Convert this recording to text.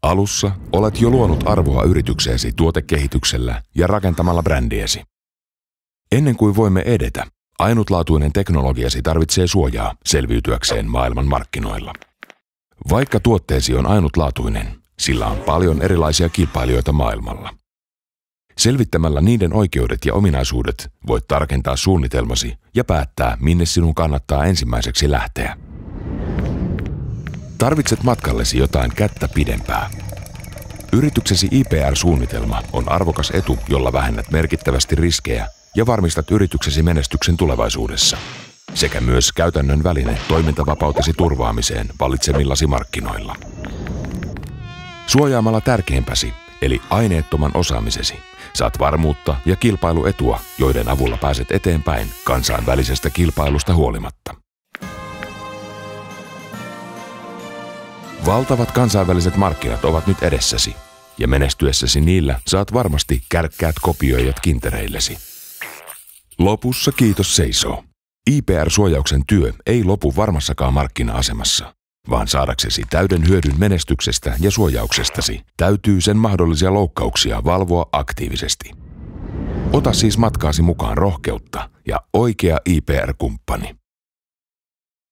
Alussa olet jo luonut arvoa yritykseesi tuotekehityksellä ja rakentamalla brändiesi. Ennen kuin voimme edetä, ainutlaatuinen teknologiasi tarvitsee suojaa selviytyäkseen maailman markkinoilla. Vaikka tuotteesi on ainutlaatuinen, sillä on paljon erilaisia kilpailijoita maailmalla. Selvittämällä niiden oikeudet ja ominaisuudet voit tarkentaa suunnitelmasi ja päättää, minne sinun kannattaa ensimmäiseksi lähteä. Tarvitset matkallesi jotain kättä pidempää. Yrityksesi IPR-suunnitelma on arvokas etu, jolla vähennät merkittävästi riskejä ja varmistat yrityksesi menestyksen tulevaisuudessa, sekä myös käytännön väline toimintavapautesi turvaamiseen valitsemillasi markkinoilla. Suojaamalla tärkeimpäsi, eli aineettoman osaamisesi, saat varmuutta ja kilpailuetua, joiden avulla pääset eteenpäin kansainvälisestä kilpailusta huolimatta. Valtavat kansainväliset markkinat ovat nyt edessäsi, ja menestyessäsi niillä saat varmasti kärkkäät kopioijat kintereillesi. Lopussa kiitos seisoo. IPR-suojauksen työ ei lopu varmassakaan markkina-asemassa, vaan saadaksesi täyden hyödyn menestyksestä ja suojauksestasi täytyy sen mahdollisia loukkauksia valvoa aktiivisesti. Ota siis matkaasi mukaan rohkeutta ja oikea IPR-kumppani.